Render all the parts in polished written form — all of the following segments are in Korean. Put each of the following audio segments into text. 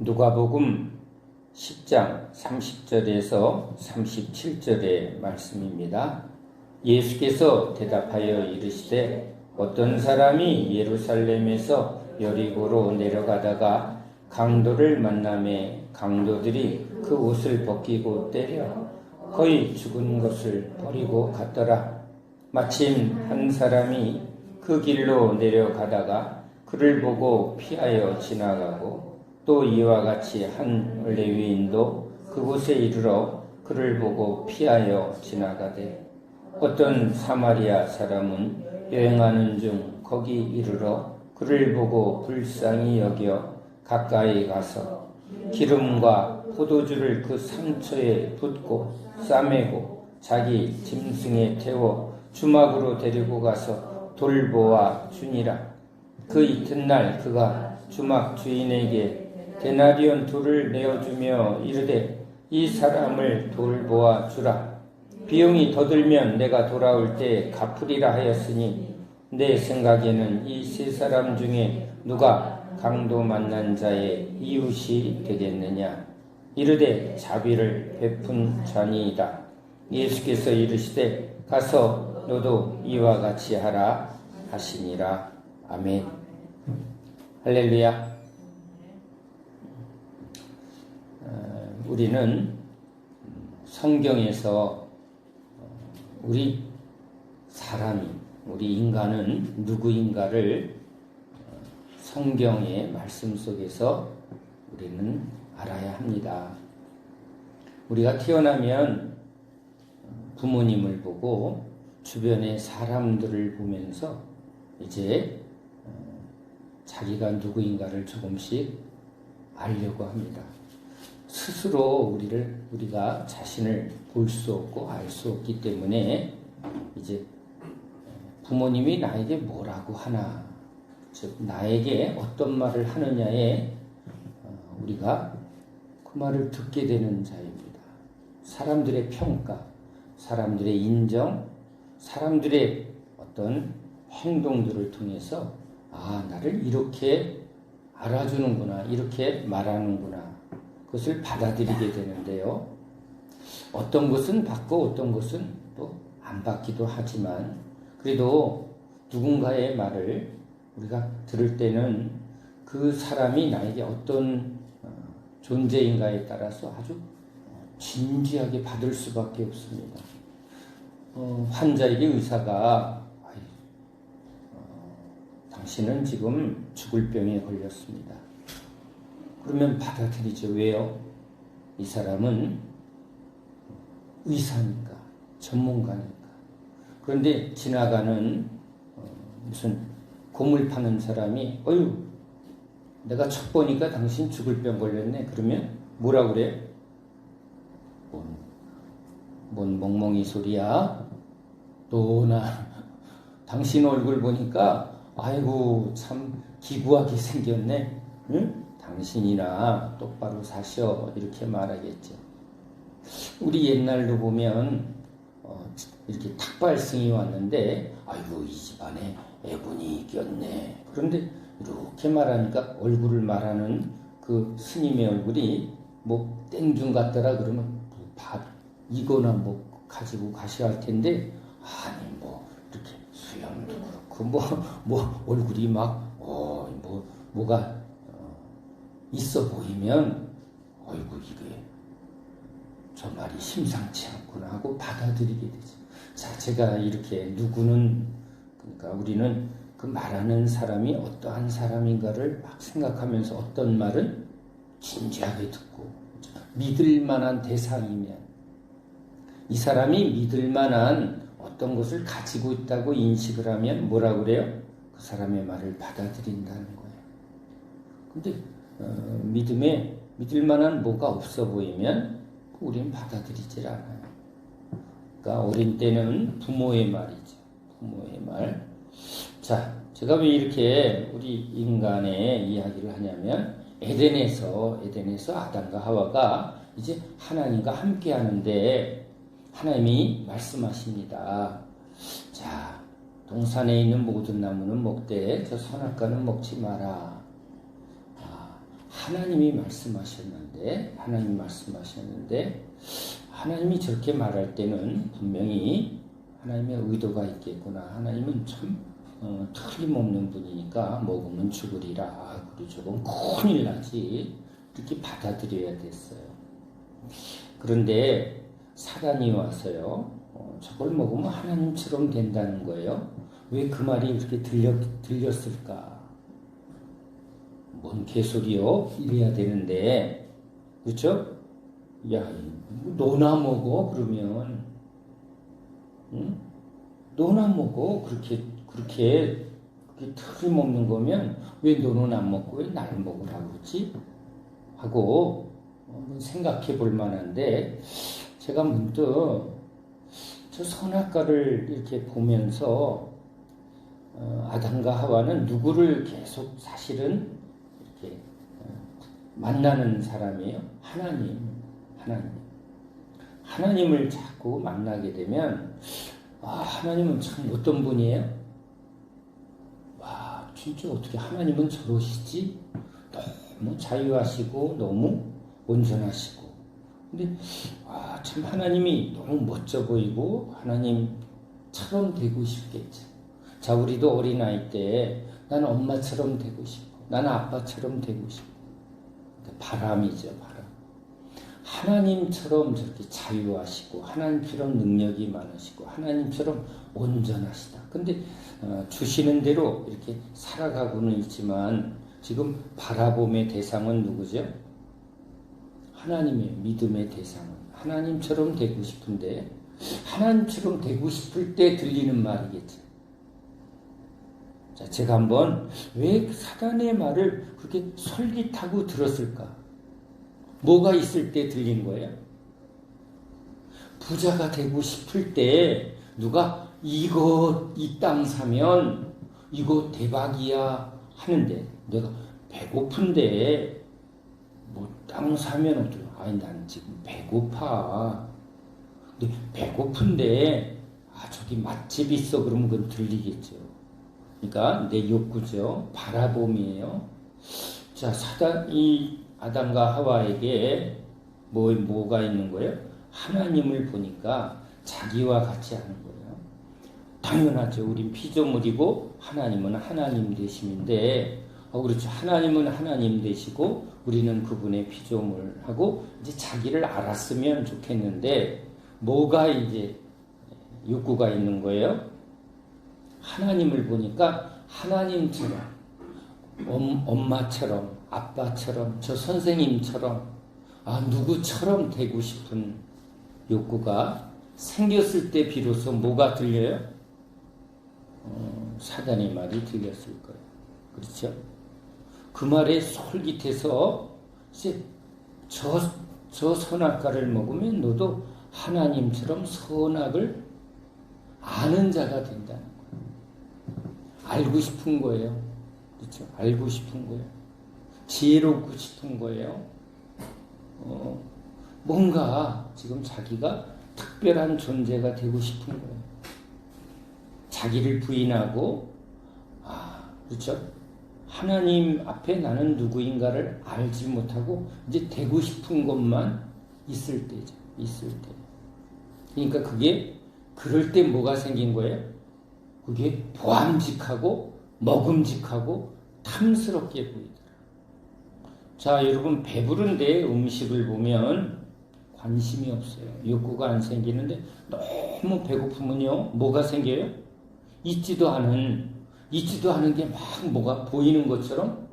누가복음 10장 30절에서 37절의 말씀입니다. 예수께서 대답하여 이르시되 어떤 사람이 예루살렘에서 여리고로 내려가다가 강도를 만나매 강도들이 그 옷을 벗기고 때려 거의 죽은 것을 버리고 갔더라. 마침 한 사람이 그 길로 내려가다가 그를 보고 피하여 지나가고 또 이와 같이 한 레위인도 그곳에 이르러 그를 보고 피하여 지나가되 어떤 사마리아 사람은 여행하는 중 거기 이르러 그를 보고 불쌍히 여겨 가까이 가서 기름과 포도주를 그 상처에 붓고 싸매고 자기 짐승에 태워 주막으로 데리고 가서 돌보아 주니라. 그 이튿날 그가 주막 주인에게 데나리온 둘을 내어주며 이르되 이 사람을 돌보아 주라. 비용이 더 들면 내가 돌아올 때 갚으리라 하였으니 내 생각에는 이 세 사람 중에 누가 강도 만난 자의 이웃이 되겠느냐. 이르되 자비를 베푼 자니이다. 예수께서 이르시되 가서 너도 이와 같이 하라 하시니라. 아멘. 할렐루야. 우리는 성경에서 우리 사람이, 우리 인간은 누구인가를 성경의 말씀 속에서 우리는 알아야 합니다. 우리가 태어나면 부모님을 보고 주변의 사람들을 보면서 이제 자기가 누구인가를 조금씩 알려고 합니다. 스스로 우리가 자신을 볼 수 없고 알 수 없기 때문에 이제 부모님이 나에게 뭐라고 하나, 즉 나에게 어떤 말을 하느냐에 우리가 그 말을 듣게 되는 자입니다. 사람들의 평가, 사람들의 인정, 사람들의 어떤 행동들을 통해서 나를 이렇게 알아주는구나, 이렇게 말하는구나, 그것을 받아들이게 되는데요. 어떤 것은 받고 어떤 것은 또 안 받기도 하지만 그래도 누군가의 말을 우리가 들을 때는 그 사람이 나에게 어떤 존재인가에 따라서 아주 진지하게 받을 수밖에 없습니다. 환자에게 의사가 당신은 지금 죽을 병에 걸렸습니다. 그러면 받아들이죠. 왜요? 이 사람은 의사니까, 전문가니까. 그런데 지나가는 무슨 고물 파는 사람이 내가 첫 보니까 당신 죽을 병 걸렸네. 그러면 뭐라 그래? 뭔 멍멍이 소리야? 너나 당신 얼굴 보니까 아이고 참 기구하게 생겼네. 응? 당신이나 똑바로 사셔. 이렇게 말하겠죠. 우리 옛날로 보면 이렇게 탁발승이 왔는데 아이고 이 집안에 애분이 꼈네. 그런데 이렇게 말하니까 얼굴을 말하는 그 스님의 얼굴이 뭐 땡중 같더라. 그러면 밥 이거나 뭐 가지고 가셔야 할 텐데 아니 뭐 이렇게 수염도 그렇고 뭐 얼굴이 막 뭐가 있어 보이면 어이구 이게 저 말이 심상치 않구나 하고 받아들이게 되죠. 자, 제가 이렇게 누구는, 그러니까 우리는 그 말하는 사람이 어떠한 사람인가를 막 생각하면서 어떤 말은 진지하게 듣고 믿을 만한 대상이면 이 사람이 믿을 만한 어떤 것을 가지고 있다고 인식을 하면 뭐라 그래요? 그 사람의 말을 받아들인다는 거예요. 근데 믿을 만한 뭐가 없어 보이면 우리는 받아들이질 않아요. 그러니까 어린 때는 부모의 말이죠. 부모의 말. 자, 제가 왜 이렇게 우리 인간의 이야기를 하냐면 에덴에서 아담과 하와가 이제 하나님과 함께 하는데 하나님이 말씀하십니다. 자, 동산에 있는 모든 나무는 먹되 저 선악과는 먹지 마라. 하나님이 말씀하셨는데 하나님이 저렇게 말할 때는 분명히 하나님의 의도가 있겠구나. 하나님은 참 틀림없는 분이니까 먹으면 죽으리라. 그리고 조금 큰일 나지. 이렇게 받아들여야 됐어요. 그런데 사단이 와서요. 저걸 먹으면 하나님처럼 된다는 거예요. 왜 그 말이 이렇게 들렸을까? 뭔 개소리요? 이래야 되는데, 그렇죠? 야, 너나 먹어 그러면, 응? 너나 먹어 그렇게 틀림없는 거면 왜 너는 안 먹고 왜 나를 먹으라고 그러지? 하고 한번 생각해 볼 만한데, 제가 문득 저 선악과를 이렇게 보면서 아담과 하와는 누구를 계속 사실은 이렇게 만나는 사람이에요? 하나님을 자꾸 만나게 되면 하나님은 참 어떤 분이에요? 와, 진짜 어떻게 하나님은 저러시지? 너무 자유하시고 너무 온전하시고, 근데 참 하나님이 너무 멋져 보이고 하나님처럼 되고 싶겠죠. 자, 우리도 어린아이 때 나는 엄마처럼 되고 싶고 나는 아빠처럼 되고 싶고, 바람이죠, 바람. 하나님처럼 저렇게 자유하시고 하나님처럼 능력이 많으시고 하나님처럼 온전하시다. 근데 주시는 대로 이렇게 살아가고는 있지만 지금 바라봄의 대상은 누구죠? 하나님의 믿음의 대상은 하나님처럼 되고 싶은데, 하나님처럼 되고 싶을 때 들리는 말이겠죠. 자, 제가 한번 왜 사단의 말을 그렇게 솔깃하고 들었을까? 뭐가 있을 때 들린 거예요? 부자가 되고 싶을 때 누가 이거 이 땅 사면 이거 대박이야 하는데, 내가 배고픈데 뭐 땅 사면 어떡해? 아니 난 지금 배고파. 근데 배고픈데 저기 맛집 있어 그러면 그건 들리겠죠. 그러니까 내 욕구죠. 바라봄이에요. 자, 사단이 아담과 하와에게 뭐가 있는 거예요? 하나님을 보니까 자기와 같이 하는 거예요. 당연하죠. 우린 피조물이고 하나님은 하나님 되심인데, 그렇죠. 하나님은 하나님 되시고 우리는 그분의 피조물하고 이제 자기를 알았으면 좋겠는데, 뭐가 이제 욕구가 있는 거예요? 하나님을 보니까 하나님처럼, 엄마처럼, 아빠처럼, 저 선생님처럼, 누구처럼 되고 싶은 욕구가 생겼을 때 비로소 뭐가 들려요? 사단의 말이 들렸을 거예요. 그렇죠? 그 말에 솔깃해서 이제 저 선악과를 먹으면 너도 하나님처럼 선악을 아는 자가 된다는 거예요. 알고 싶은 거예요. 그렇죠? 알고 싶은 거예요. 지혜롭고 싶은 거예요. 뭔가 지금 자기가 특별한 존재가 되고 싶은 거예요. 자기를 부인하고, 그렇죠? 하나님 앞에 나는 누구인가를 알지 못하고 이제 되고 싶은 것만 있을 때죠. 있을 때. 그러니까 그럴 때 뭐가 생긴 거예요? 그게 보암직하고 먹음직하고 탐스럽게 보이더라. 자, 여러분, 배부른데 음식을 보면 관심이 없어요. 욕구가 안 생기는데 너무 배고프면요, 뭐가 생겨요? 있지도 않은 게 막 뭐가 보이는 것처럼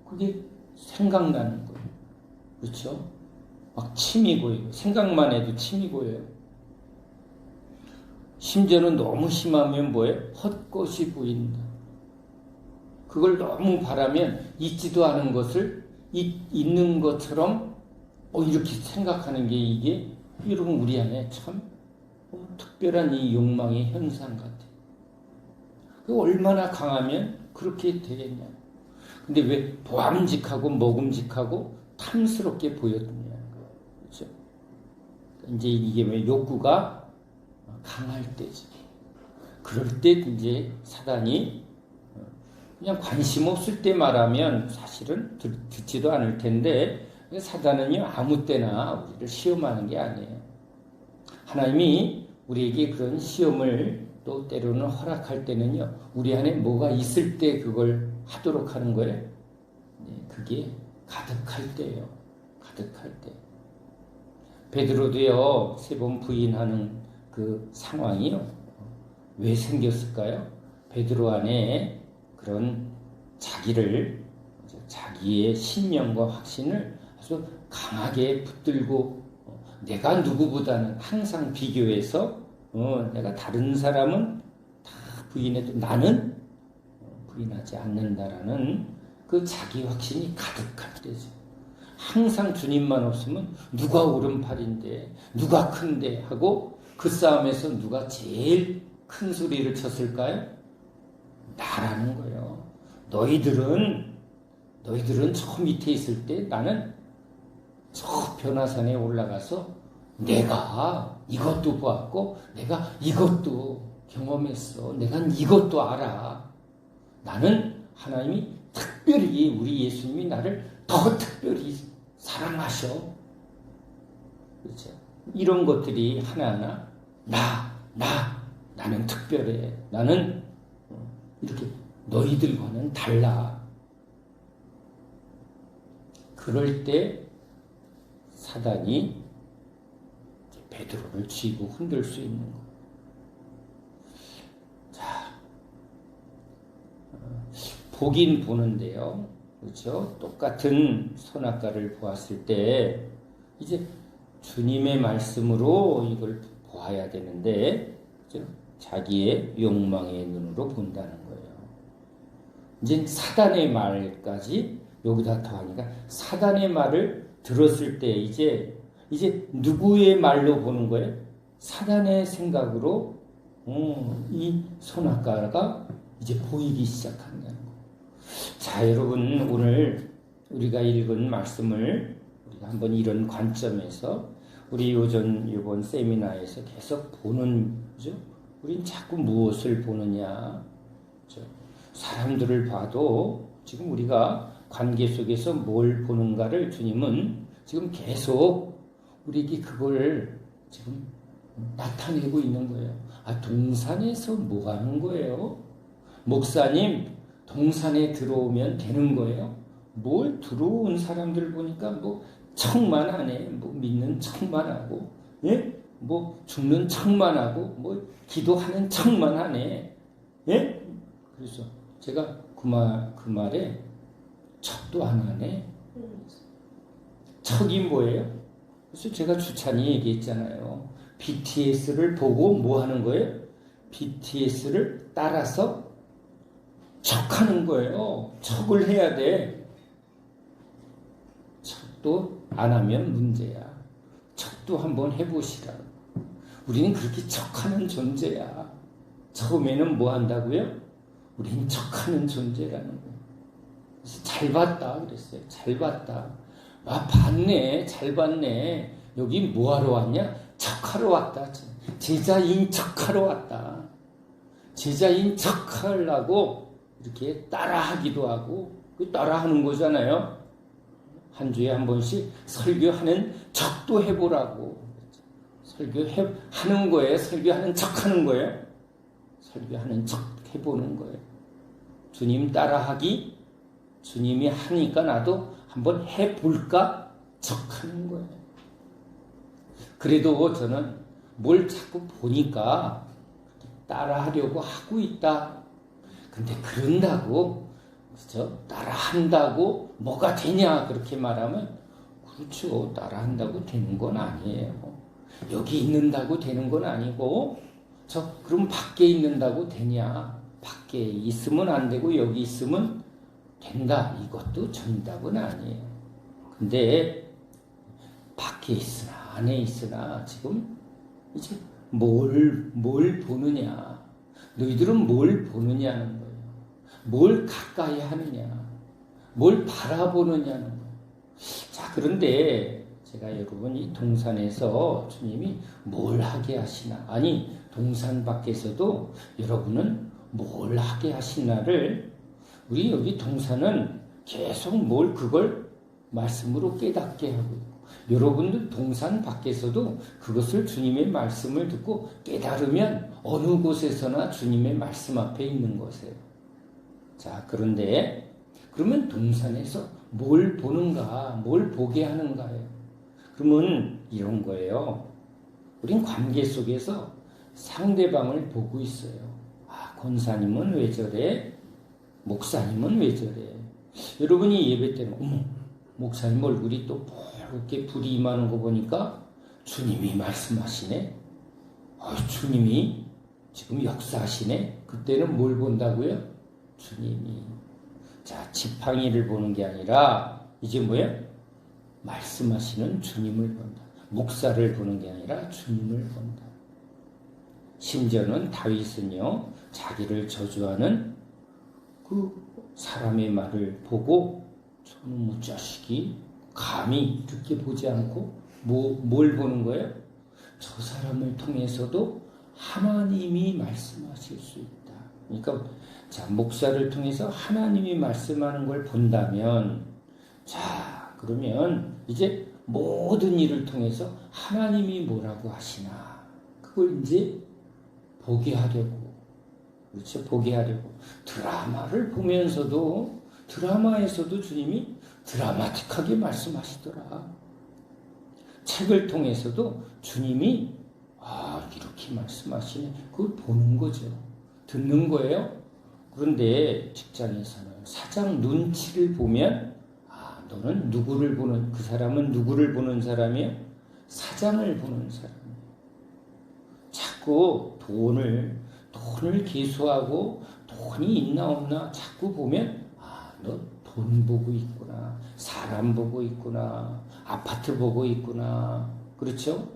그게 생각나는 거예요. 그렇죠? 막 침이 고여요. 생각만 해도 침이 고여요. 심지어는 너무 심하면 뭐예요? 헛것이 보인다. 그걸 너무 바라면 있지도 않은 것을 있는 것처럼 이렇게 생각하는 게, 이게 여러분 우리 안에 참 특별한 이 욕망의 현상 같아요. 얼마나 강하면 그렇게 되겠냐. 근데 왜 보암직하고 먹음직하고 탐스럽게 보였느냐. 그렇죠? 이제 이게 왜 욕구가 강할 때지. 그럴 때 이제 사단이 그냥 관심 없을 때 말하면 사실은 듣지도 않을 텐데 사단은요 아무 때나 우리를 시험하는 게 아니에요. 하나님이 우리에게 그런 시험을 또 때로는 허락할 때는요 우리 안에 뭐가 있을 때 그걸 하도록 하는 거예요. 그게 가득할 때예요. 가득할 때. 베드로도요 3번 부인하는 그 상황이요 왜 생겼을까요? 베드로 안에 그런 자기의 신념과 확신을 아주 강하게 붙들고 내가 누구보다는 항상 비교해서 내가 다른 사람은 다 부인해도 나는 부인하지 않는다라는 그 자기 확신이 가득할 때죠. 항상 주님만 없으면 누가 오른팔인데 누가 큰데 하고 그 싸움에서 누가 제일 큰 소리를 쳤을까요? 나라는 거예요. 너희들은 저 밑에 있을 때 나는 저 변화산에 올라가서 내가 이것도 보았고 내가 이것도 경험했어. 내가 이것도 알아. 나는 하나님이 특별히 우리 예수님이 나를 더 특별히 사랑하셔. 그렇죠? 이런 것들이 하나하나 나는 특별해. 나는 이렇게 너희들과는 달라. 그럴 때 사단이 베드로를 쥐고 흔들 수 있는 거. 자, 보긴 보는데요. 그렇죠? 똑같은 선악과를 보았을 때 이제 주님의 말씀으로 이걸 보아야 되는데 그렇죠? 자기의 욕망의 눈으로 본다는 거예요. 이제 사단의 말까지 여기다 더하니까 사단의 말을 들었을 때 이제 누구의 말로 보는 거예요? 사단의 생각으로 이 선악과가 이제 보이기 시작한다는 거예요. 자, 여러분 오늘 우리가 읽은 말씀을 우리가 한번 이런 관점에서 우리 이번 세미나에서 계속 보는 거죠. 우린 자꾸 무엇을 보느냐? 그렇죠? 사람들을 봐도 지금 우리가 관계 속에서 뭘 보는가를 주님은 지금 계속 우리에게 그걸 지금 나타내고 있는 거예요. 아, 동산에서 뭐 하는 거예요? 목사님, 동산에 들어오면 되는 거예요? 뭘 들어온 사람들 보니까 뭐 척만 하네. 뭐 믿는 척만 하고, 예? 뭐 죽는 척만 하고, 뭐 기도하는 척만 하네. 예? 그래서 제가 그 말에 척도 안 하네. 척이 뭐예요? 그래서 제가 주찬이 얘기했잖아요. BTS를 보고 뭐 하는 거예요? BTS를 따라서 척하는 거예요. 척을 해야 돼. 척도 안 하면 문제야. 척도 한번 해보시라. 우리는 그렇게 척하는 존재야. 처음에는 뭐 한다고요? 우리는 척하는 존재라는 거예요. 그래서 잘 봤다 그랬어요. 잘 봤다. 아, 봤네. 잘 봤네. 여기 뭐하러 왔냐? 척하러 왔다. 제자인 척하러 왔다. 제자인 척하려고 이렇게 따라하기도 하고 따라하는 거잖아요. 한 주에 한 번씩 설교하는 척도 해보라고. 설교하는 거예요. 설교하는 척하는 거예요. 설교하는 척 해보는 거예요. 주님 따라하기, 주님이 하니까 나도 한번 해볼까 척하는 거예요. 그래도 저는 뭘 자꾸 보니까 따라하려고 하고 있다. 근데 그런다고, 그렇죠? 따라한다고 뭐가 되냐 그렇게 말하면 그렇죠. 따라한다고 되는 건 아니에요. 여기 있는다고 되는 건 아니고 그럼 밖에 있는다고 되냐? 밖에 있으면 안 되고 여기 있으면 된다. 이것도 정답은 아니에요. 근데 밖에 있으나 안에 있으나 지금 이제 뭘 보느냐? 너희들은 뭘 보느냐는 거예요. 뭘 가까이 하느냐? 뭘 바라보느냐는 거예요. 자, 그런데 제가 여러분 이 동산에서 주님이 뭘 하게 하시나? 아니, 동산 밖에서도 여러분은 뭘 하게 하시나를 우리 여기 동사는 계속 뭘 그걸 말씀으로 깨닫게 하고 있고, 여러분들 동산 밖에서도 그것을 주님의 말씀을 듣고 깨달으면 어느 곳에서나 주님의 말씀 앞에 있는 것이에요. 자, 그런데 그러면 동산에서 뭘 보는가, 뭘 보게 하는가예요. 그러면 이런 거예요. 우린 관계 속에서 상대방을 보고 있어요. 아, 권사님은 왜 저래? 목사님은 왜 저래? 여러분이 예배 때는 어머, 목사님 얼굴이 또 이렇게 불이 임하는 거 보니까 주님이 말씀하시네. 주님이 지금 역사하시네. 그때는 뭘 본다고요? 주님이. 자, 지팡이를 보는 게 아니라 이제 뭐야? 말씀하시는 주님을 본다. 목사를 보는 게 아니라 주님을 본다. 심지어는 다윗은요, 자기를 저주하는 그 사람의 말을 보고 저놈의 자식이 감히 듣게 보지 않고 뭘 보는 거예요? 저 사람을 통해서도 하나님이 말씀하실 수 있다. 그러니까 자, 목사를 통해서 하나님이 말씀하는 걸 본다면, 자, 그러면 이제 모든 일을 통해서 하나님이 뭐라고 하시나 그걸 이제 보게 하려고, 그렇죠? 보게 하려고 드라마를 보면서도 드라마에서도 주님이 드라마틱하게 말씀하시더라. 책을 통해서도 주님이 이렇게 말씀하시네. 그걸 보는 거죠. 듣는 거예요. 그런데 직장에서는 사장 눈치를 보면 너는 누구를 보는, 그 사람은 누구를 보는 사람이야? 사장을 보는 사람이야. 자꾸 돈을 계수하고 돈이 있나 없나 자꾸 보면 너 돈 보고 있구나, 사람 보고 있구나, 아파트 보고 있구나, 그렇죠?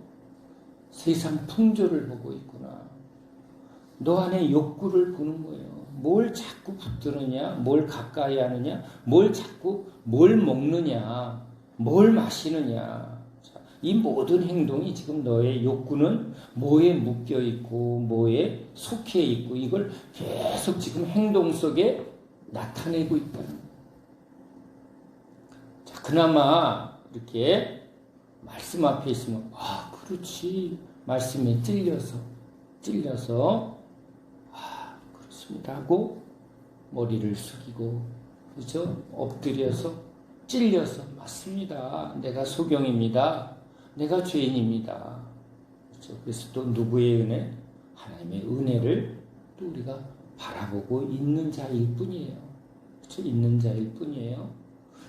세상 풍조를 보고 있구나. 너 안에 욕구를 보는 거예요. 뭘 자꾸 붙드느냐, 뭘 가까이 하느냐, 뭘 먹느냐, 뭘 마시느냐. 자, 이 모든 행동이 지금 너의 욕구는 뭐에 묶여 있고, 뭐에 속해 있고, 이걸 계속 지금 행동 속에 나타내고 있다는 거예요. 자, 그나마 이렇게 말씀 앞에 있으면, 그렇지. 말씀에 찔려서, 그렇습니다. 하고, 머리를 숙이고, 그렇죠? 엎드려서, 찔려서, 맞습니다. 내가 소경입니다. 내가 죄인입니다. 그렇죠? 그래서 또 누구의 은혜? 하나님의 은혜를 또 우리가 바라보고 있는 자일 뿐이에요. 그렇죠? 있는 자일 뿐이에요.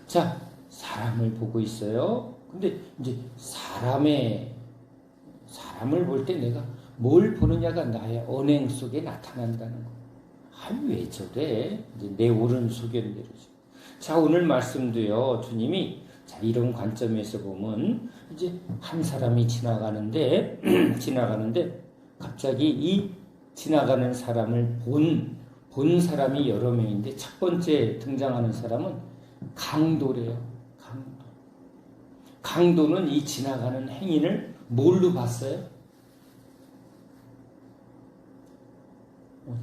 자, 사람을 보고 있어요. 근데 이제 사람을 볼 때 내가 뭘 보느냐가 나의 언행 속에 나타난다는 거. 왜 저래? 이제 내 옳은 소견대로죠. 자, 오늘 말씀도요, 주님이 자, 이런 관점에서 보면 이제 한 사람이 지나가는데 갑자기 이 지나가는 사람을 본 사람이 여러 명인데 첫 번째 등장하는 사람은 강도래요. 강도는 이 지나가는 행인을 뭘로 봤어요?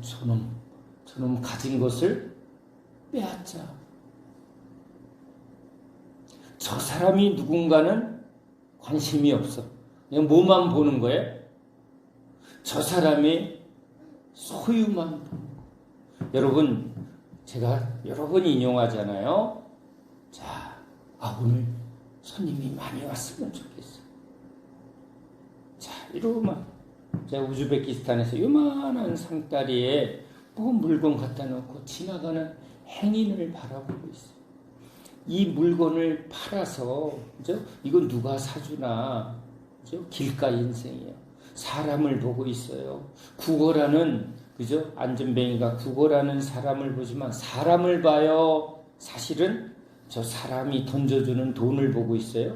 저놈 가진 것을 빼앗자. 저 사람이 누군가는 관심이 없어. 그냥 뭐만 보는 거예요? 저 사람의 소유만 보는 거예요. 여러분, 제가 여러 번 인용하잖아요. 자, 오늘 손님이 많이 왔으면 좋겠어. 자, 이러고만 제가 우즈베키스탄에서 요만한 상다리에 물건 갖다 놓고 지나가는 행인을 바라보고 있어요. 이 물건을 팔아서, 그죠? 이건 누가 사주나, 그죠? 길가 인생이에요. 사람을 보고 있어요. 국어라는, 그죠? 안전뱅이가 국어라는 사람을 보지만 사람을 봐요. 사실은 저 사람이 던져주는 돈을 보고 있어요.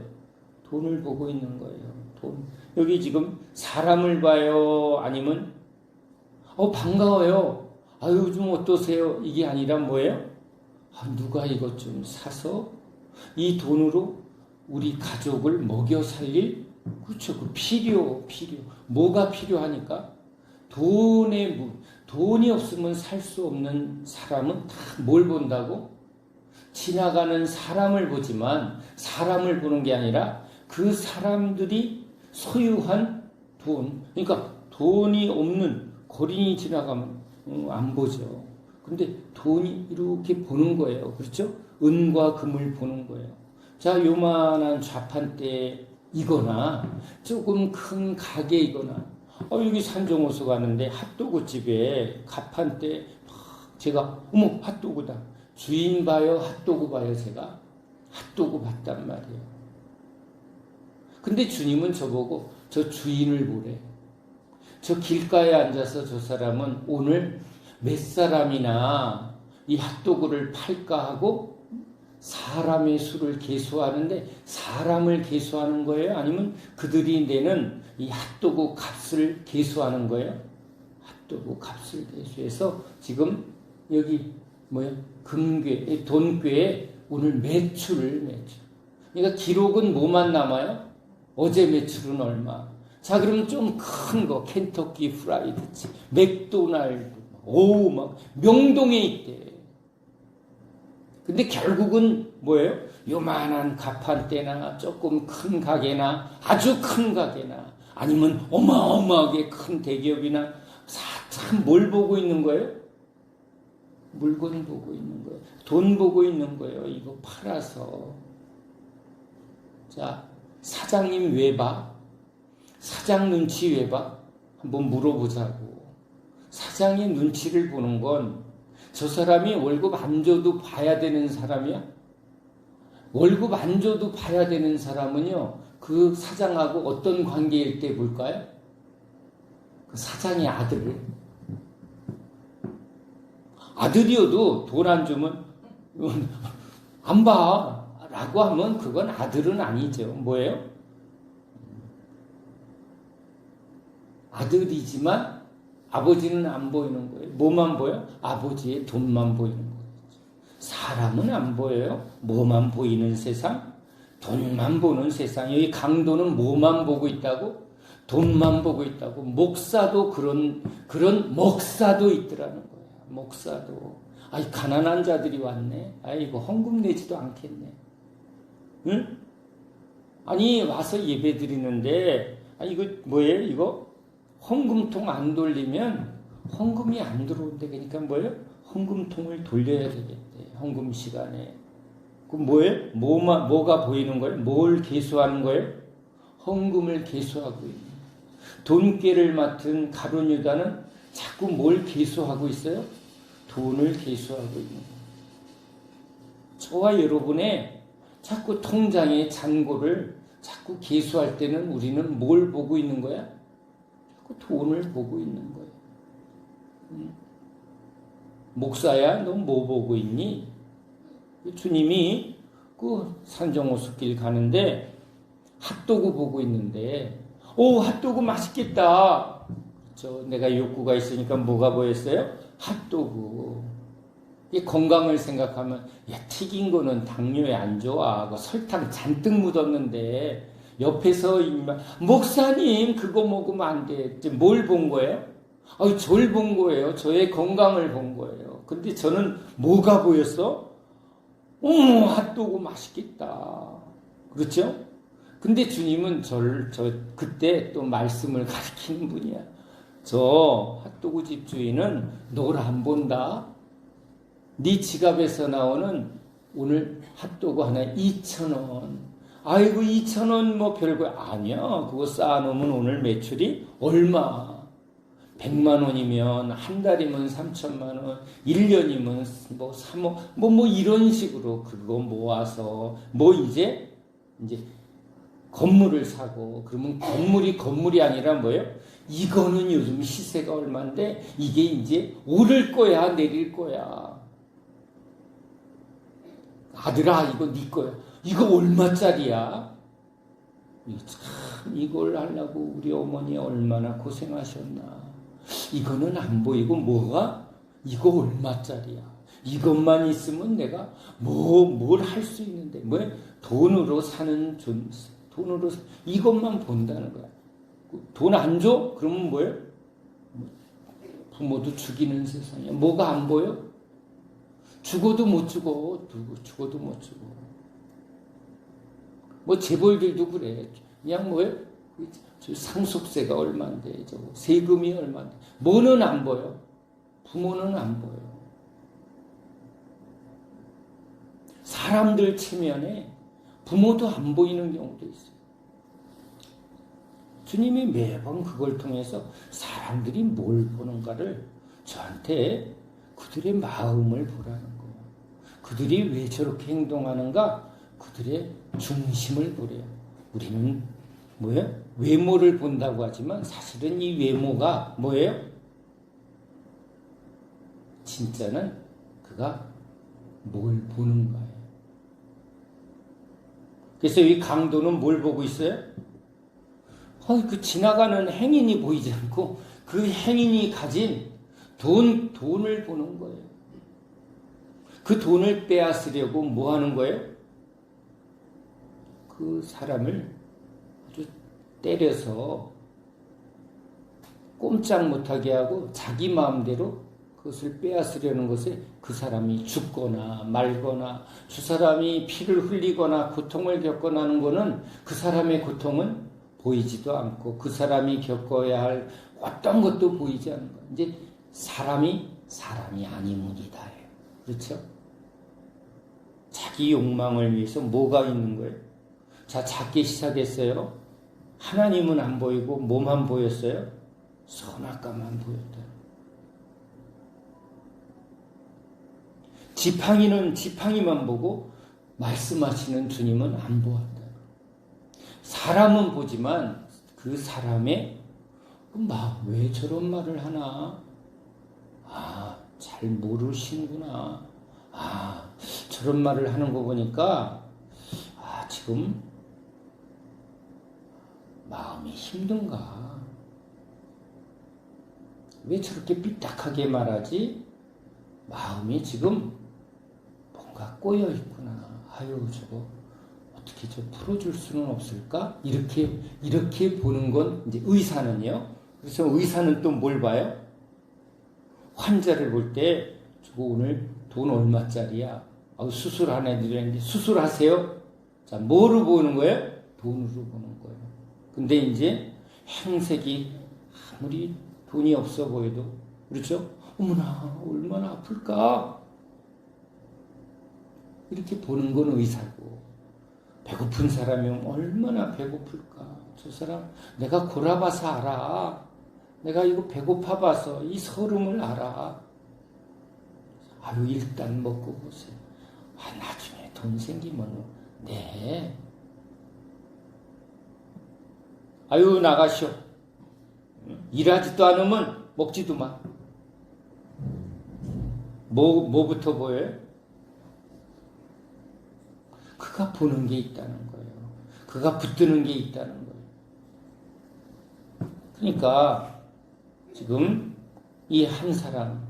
돈을 보고 있는 거예요. 돈. 여기 지금 사람을 봐요. 아니면 반가워요. 요즘 어떠세요? 이게 아니라 뭐예요? 누가 이것 좀 사서 이 돈으로 우리 가족을 먹여 살릴, 그렇죠. 그 필요. 뭐가 필요하니까? 돈이 없으면 살 수 없는 사람은 다 뭘 본다고? 지나가는 사람을 보지만 사람을 보는 게 아니라 그 사람들이 소유한 돈. 그러니까 돈이 없는 거린이 지나가면 안 보죠. 근데 돈이 이렇게 보는 거예요. 그렇죠? 은과 금을 보는 거예요. 자, 요만한 좌판대이거나 조금 큰 가게이거나 여기 산정호수 가는데 핫도그 집에 가판대 제가 어머 핫도그다. 주인 봐요, 핫도그 봐요. 제가 핫도그 봤단 말이에요. 근데 주님은 저보고 저 주인을 보래. 저 길가에 앉아서 저 사람은 오늘 몇 사람이나 이 핫도그를 팔까 하고 사람의 수를 계수하는데 사람을 계수하는 거예요? 아니면 그들이 내는 이 핫도그 값을 계수하는 거예요? 핫도그 값을 계수해서 지금 여기 금괴, 돈괴에 오늘 매출. 그러니까 기록은 뭐만 남아요? 어제 매출은 얼마? 자, 그럼 좀 큰 거, 켄터키 프라이드 집, 맥도날드, 막 명동에 있대. 근데 결국은 뭐예요? 요만한 가판대나 조금 큰 가게나 아주 큰 가게나 아니면 어마어마하게 큰 대기업이나 참 뭘 보고 있는 거예요? 물건 보고 있는 거예요. 돈 보고 있는 거예요. 이거 팔아서. 자, 사장님 왜 봐? 사장 눈치 왜 봐? 한번 물어보자고. 사장의 눈치를 보는 건 저 사람이 월급 안 줘도 봐야 되는 사람이야? 월급 안 줘도 봐야 되는 사람은요, 그 사장하고 어떤 관계일 때 볼까요? 그 사장의 아들이어도 돈 안 주면 안 봐 라고 하면 그건 아들은 아니죠. 뭐예요? 아들이지만 아버지는 안 보이는 거예요. 뭐만 보여? 아버지의 돈만 보이는 거예요. 사람은 안 보여요. 뭐만 보이는 세상? 돈만 보는 세상. 여기 강도는 뭐만 보고 있다고? 돈만 보고 있다고. 목사도 그런 목사도 있더라는 거예요. 목사도. 아이, 가난한 자들이 왔네. 아이고, 헌금 내지도 않겠네. 응? 아니, 와서 예배 드리는데, 이거 뭐예요? 이거? 헌금통 안 돌리면 헌금이 안 들어온대. 그러니까 뭐예요? 헌금통을 돌려야 되겠대. 헌금 시간에. 그럼 뭐예요? 뭐가 보이는 거예요? 뭘 계수하는 거예요? 헌금을 계수하고 있는 거예요. 돈꾀를 맡은 가룟 유다는 자꾸 뭘 계수하고 있어요? 돈을 계수하고 있는 거예요. 저와 여러분의 자꾸 통장의 잔고를 자꾸 계수할 때는 우리는 뭘 보고 있는 거야? 돈을 보고 있는 거예요. 목사야, 너 뭐 보고 있니? 주님이 그 산정호수길 가는데 핫도그 보고 있는데, 핫도그 맛있겠다. 내가 욕구가 있으니까 뭐가 보였어요? 핫도그. 건강을 생각하면, 튀긴 거는 당뇨에 안 좋아. 설탕 잔뜩 묻었는데, 옆에서 목사님 그거 먹으면 안 돼. 뭘 본 거예요? 저를 본 거예요. 저의 건강을 본 거예요. 근데 저는 뭐가 보였어? 핫도그 맛있겠다. 그렇죠? 근데 주님은 그때 또 말씀을 가르치는 분이야. 저 핫도그 집 주인은 널 안 본다. 네 지갑에서 나오는 오늘 핫도그 하나에 2,000원. 아이고 2,000원 뭐 별거 아니야. 그거 쌓아놓으면 오늘 매출이 얼마? 100만 원이면 한 달이면 3천만 원, 1년이면 뭐 3억 뭐 이런 식으로 그거 모아서 이제 건물을 사고. 그러면 건물이 아니라 뭐예요? 이거는 요즘 시세가 얼마인데 이게 이제 오를 거야 내릴 거야. 아들아 이거 네 거야. 이거 얼마짜리야? 참 이걸 하려고 우리 어머니 얼마나 고생하셨나. 이거는 안 보이고 이거 얼마짜리야? 이것만 있으면 내가 뭘 할 수 있는데 돈으로 사는 이것만 본다는 거야. 돈 안 줘? 그러면 뭐예요? 부모도 죽이는 세상이야. 뭐가 안 보여? 죽어도 못 죽어. 죽어도 못 죽어. 뭐 재벌들도 그래. 그냥 뭐예요? 저 상속세가 얼마인데, 저거 세금이 얼마인데. 뭐는 안 보여. 부모는 안 보여. 사람들 체면에 부모도 안 보이는 경우도 있어요. 주님이 매번 그걸 통해서 사람들이 뭘 보는가를 저한테 그들의 마음을 보라는 거예요. 그들이 왜 저렇게 행동하는가? 그들의 중심을 보래요. 우리는 뭐예요? 외모를 본다고 하지만 사실은 이 외모가 뭐예요? 진짜는 그가 뭘 보는 거예요. 그래서 이 강도는 뭘 보고 있어요? 그 지나가는 행인이 보이지 않고 그 행인이 가진 돈을 보는 거예요. 그 돈을 빼앗으려고 뭐 하는 거예요? 그 사람을 아주 때려서 꼼짝 못하게 하고 자기 마음대로 그것을 빼앗으려는 것에 그 사람이 죽거나 말거나 그 사람이 피를 흘리거나 고통을 겪거나 하는 것은 그 사람의 고통은 보이지도 않고 그 사람이 겪어야 할 어떤 것도 보이지 않는 거예요. 이제 사람이 아니문이다. 그렇죠? 자기 욕망을 위해서 뭐가 있는 거예요? 자, 작게 시작했어요. 하나님은 안 보이고 뭐만 보였어요? 선악과만 보였다. 지팡이는 지팡이만 보고 말씀하시는 주님은 안 보았다. 사람은 보지만 그 사람의 왜 저런 말을 하나? 잘 모르시는구나. 저런 말을 하는 거 보니까 지금 마음이 힘든가? 왜 저렇게 삐딱하게 말하지? 마음이 지금 뭔가 꼬여 있구나. 저거 어떻게 풀어줄 수는 없을까? 이렇게 보는 건 이제 의사는요. 그래서 의사는 또 뭘 봐요? 환자를 볼 때 저거 오늘 돈 얼마짜리야? 수술하는 애들인데 수술하세요? 자, 뭐로 보는 거예요? 돈으로 보는 거예요. 근데 이제 행색이 아무리 돈이 없어 보여도 그렇죠? 어머나 얼마나 아플까? 이렇게 보는 건 의사고 배고픈 사람이 얼마나 배고플까? 저 사람 내가 골아봐서 알아. 내가 이거 배고파 봐서 이 서름을 알아. 일단 먹고 보세요. 나중에 돈 생기면 네. 나가시오. 일하지도 않으면 먹지도 마. 뭐부터 보여요? 그가 보는 게 있다는 거예요. 그가 붙드는 게 있다는 거예요. 그러니까 지금 이 한 사람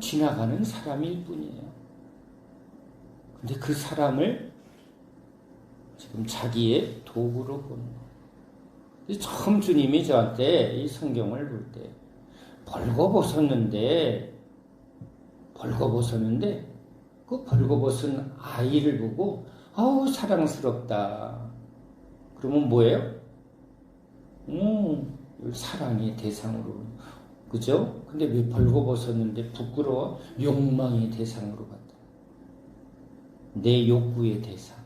지나가는 사람일 뿐이에요. 근데 그 사람을 지금 자기의 도구로 보는 거예요. 처음 주님이 저한테 이 성경을 볼 때 벌거벗었는데 그 벌거벗은 아이를 보고 사랑스럽다. 그러면 뭐예요? 사랑의 대상으로. 그죠? 근데 왜 벌거벗었는데 부끄러워? 욕망의 대상으로 봤다. 내 욕구의 대상.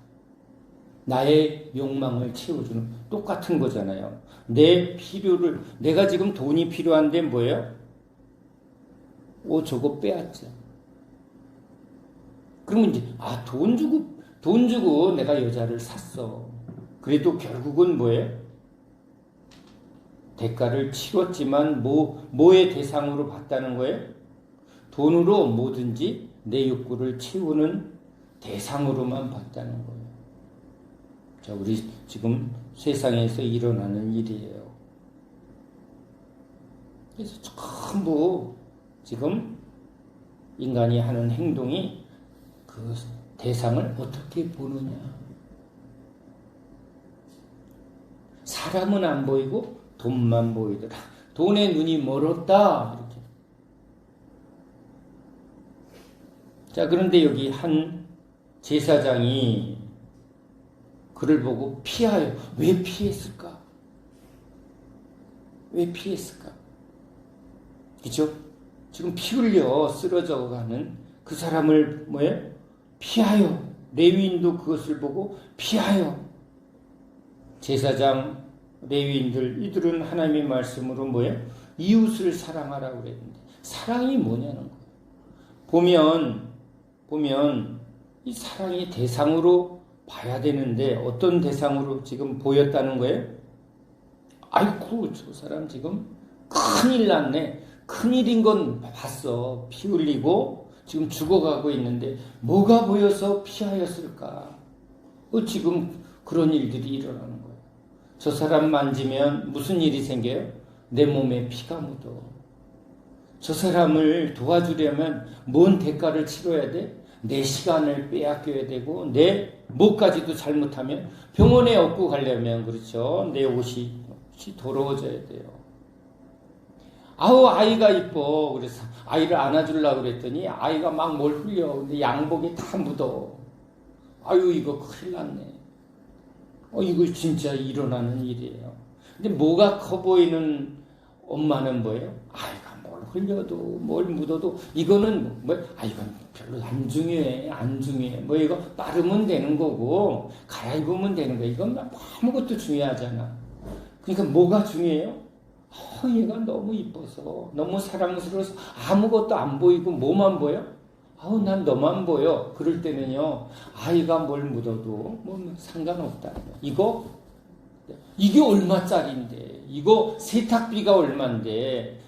나의 욕망을 채워주는 똑같은 거잖아요. 내 필요를, 내가 지금 돈이 필요한데 뭐예요? 저거 빼앗자. 그러면 이제, 돈 주고 내가 여자를 샀어. 그래도 결국은 뭐예요? 대가를 치렀지만 뭐의 대상으로 봤다는 거예요? 돈으로 뭐든지 내 욕구를 채우는 대상으로만 봤다는 거예요. 자, 우리 지금 세상에서 일어나는 일이에요. 그래서 전부 지금 인간이 하는 행동이 그 대상을 어떻게 보느냐. 사람은 안 보이고 돈만 보이더라. 돈에 눈이 멀었다. 이렇게. 자, 그런데 여기 한 제사장이 그를 보고 피하여. 왜 피했을까? 왜 피했을까? 그죠? 지금 피 흘려 쓰러져 가는 그 사람을 피하여. 레위인도 그것을 보고 피하여. 제사장, 레위인들, 이들은 하나님의 말씀으로 이웃을 사랑하라고 그랬는데, 사랑이 뭐냐는 거예요. 보면 이 사랑이 대상으로 봐야 되는데, 어떤 대상으로 지금 보였다는 거예요? 아이고, 저 사람 지금 큰일 났네. 큰일인 건 봤어. 피 흘리고 지금 죽어가고 있는데 뭐가 보여서 피하였을까? 지금 그런 일들이 일어나는 거예요. 저 사람 만지면 무슨 일이 생겨요? 내 몸에 피가 묻어. 저 사람을 도와주려면 뭔 대가를 치러야 돼? 내 시간을 빼앗겨야 되고, 내 목까지도 잘못하면 병원에 업고 가려면, 그렇죠, 내 옷이 더러워져야 돼요. 아우, 아이가 이뻐. 그래서 아이를 안아주려고 그랬더니 아이가 막 뭘 흘려. 근데 양복이 다 묻어. 아유, 이거 큰일 났네. 이거 진짜 일어나는 일이에요. 근데 뭐가 커 보이는 엄마는 뭐예요? 아이가 뭘 흘려도 뭘 묻어도 이거는 이건 별로 안 중요해. 안 중요해. 이거 빠르면 되는 거고 갈아입으면 되는 거. 이건 아무것도 중요하잖아. 그러니까 뭐가 중요해요? 얘가 너무 이뻐서, 너무 사랑스러워서 아무것도 안 보이고 뭐만 보여? 난 너만 보여. 그럴 때는요, 아이가 뭘 묻어도 상관없다. 이게 얼마짜리인데, 이거 세탁비가 얼만데,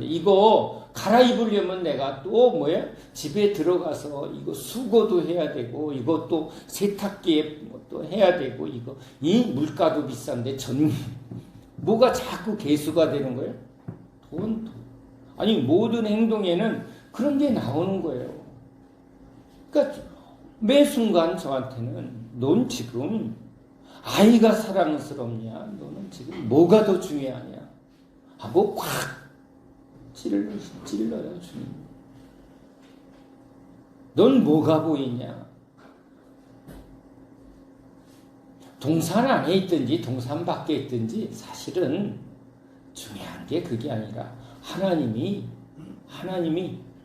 이거 갈아입으려면 내가 또 집에 들어가서 이거 수거도 해야 되고, 이것도 세탁기에 또 해야 되고, 이 물가도 비싼데 뭐가 자꾸 개수가 되는 거예요? 돈. 아니, 모든 행동에는 그런 게 나오는 거예요. 그러니까 매 순간 저한테는 넌 지금 아이가 사랑스럽냐? 너는 지금 뭐가 더 중요하냐? 하고 꽉 찔러요, 주님. 넌 뭐가 보이냐? 동산 안에 있든지 동산 밖에 있든지 사실은 중요한 게 그게 아니라 하나님이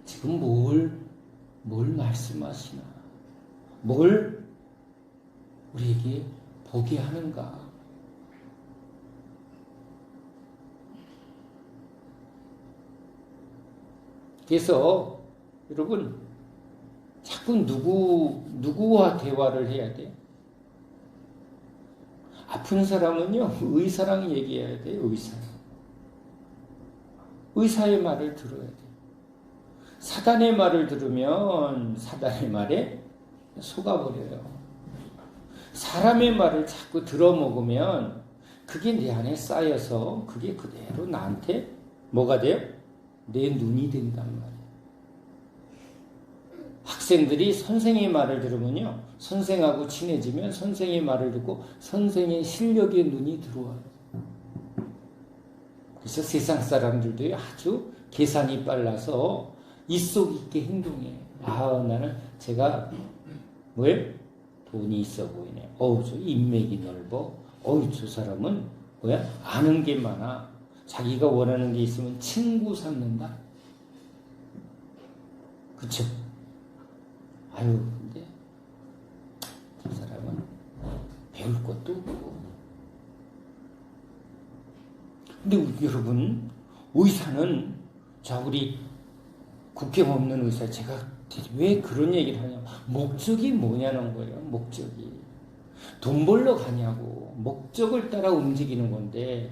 지금 뭘 말씀하시나, 뭘 우리에게 보게 하는가. 그래서 여러분 자꾸 누구와 대화를 해야 돼? 아픈 사람은요, 의사랑 얘기해야 돼요, 의사의 말을 들어야 돼요. 사단의 말을 들으면 사단의 말에 속아버려요. 사람의 말을 자꾸 들어먹으면 그게 내 안에 쌓여서 그게 그대로 나한테 뭐가 돼요? 내 눈이 된단 말이에요. 학생들이 선생의 말을 들으면요, 선생하고 친해지면 선생의 말을 듣고 선생의 실력에 눈이 들어와요. 그래서 세상 사람들도 아주 계산이 빨라서 이속 있게 행동해. 나는 제가 돈이 있어 보이네. 저 인맥이 넓어. 저 사람은 아는 게 많아. 자기가 원하는 게 있으면 친구 삼는다. 그쵸? 근데 저 사람은 배울 것도 없고. 근데 여러분, 의사는, 우리 국경 없는 의사, 제가 왜 그런 얘기를 하냐면, 목적이 뭐냐는 거예요. 목적이 돈 벌러 가냐고. 목적을 따라 움직이는 건데,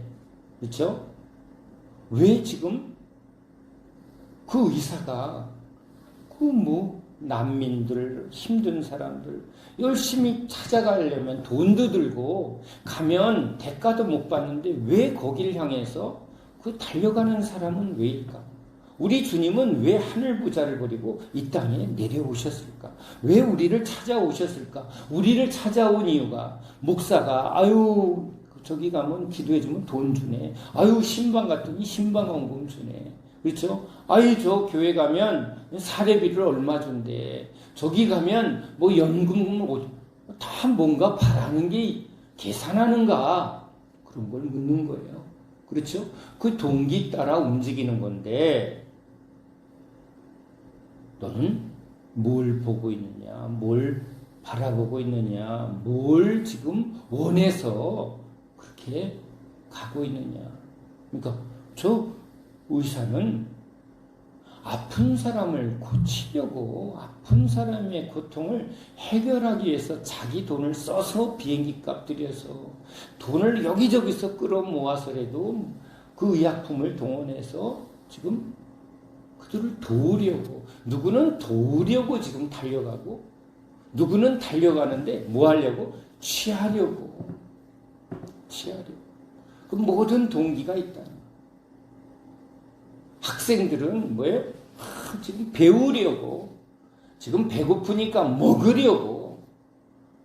그렇죠? 왜 지금 그 의사가 난민들, 힘든 사람들 열심히 찾아가려면 돈도 들고 가면 대가도 못 받는데 왜 거기를 향해서 달려가는 사람은 왜일까? 우리 주님은 왜 하늘 부자를 버리고 이 땅에 내려오셨을까? 왜 우리를 찾아오셨을까? 우리를 찾아온 이유가, 목사가 저기 가면 기도해주면 돈 주네. 신방 갔더니 신방원금 주네. 그렇죠? 아이, 저 교회 가면 사례비를 얼마 준대. 저기 가면 뭐 연금 다 뭔가 바라는 게 계산하는가? 그런 걸 묻는 거예요. 그렇죠? 그 동기 따라 움직이는 건데, 너는 뭘 보고 있느냐? 뭘 바라보고 있느냐? 뭘 지금 원해서 그렇게 가고 있느냐? 그러니까 저 의사는 아픈 사람을 고치려고, 아픈 사람의 고통을 해결하기 위해서 자기 돈을 써서 비행기 값 들여서 돈을 여기저기서 끌어모아서라도 그 의약품을 동원해서 지금 그들을 도우려고, 누구는 도우려고 지금 달려가고, 누구는 달려가는데 뭐 하려고? 취하려고. 그 모든 동기가 있다. 학생들은 뭐예요? 지금 배우려고, 지금 배고프니까 먹으려고,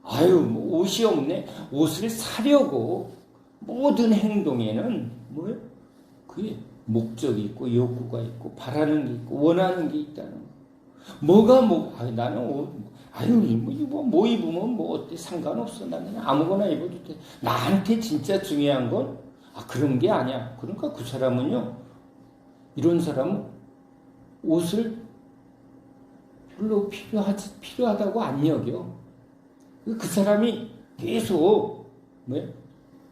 아유, 뭐 옷이 없네, 옷을 사려고, 모든 행동에는 뭐예요? 그게 목적이 있고, 욕구가 있고, 바라는 게 있고, 원하는 게 있다는 거. 나는 옷, 아유, 뭐 입으면 뭐 어때? 상관없어. 나는 아무거나 입어도 돼. 나한테 진짜 중요한 건, 그런 게 아니야. 그러니까 그 사람은요, 이런 사람은 옷을 별로 필요하다고 안 여겨. 그 사람이 계속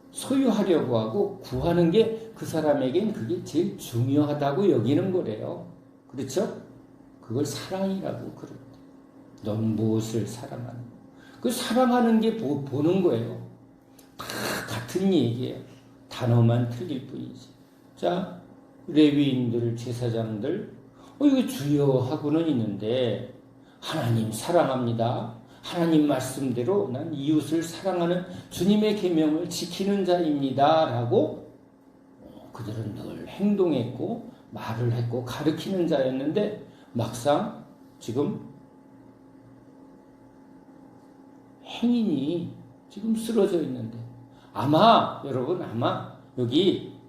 소유하려고 하고 구하는 게 그 사람에겐 그게 제일 중요하다고 여기는 거래요. 그렇죠? 그걸 사랑이라고 그러대. 넌 무엇을 사랑하는 거? 그 사랑하는 게 보는 거예요. 다 같은 얘기예요. 단어만 틀릴 뿐이지. 자, 레위인들, 제사장들, 이거 주여 하고는 있는데, 하나님 사랑합니다. 하나님 말씀대로 난 이웃을 사랑하는 주님의 계명을 지키는 자입니다. 라고 그들은 늘 행동했고, 말을 했고, 가르치는 자였는데, 막상 지금 행인이 지금 쓰러져 있는데, 여러분, 여기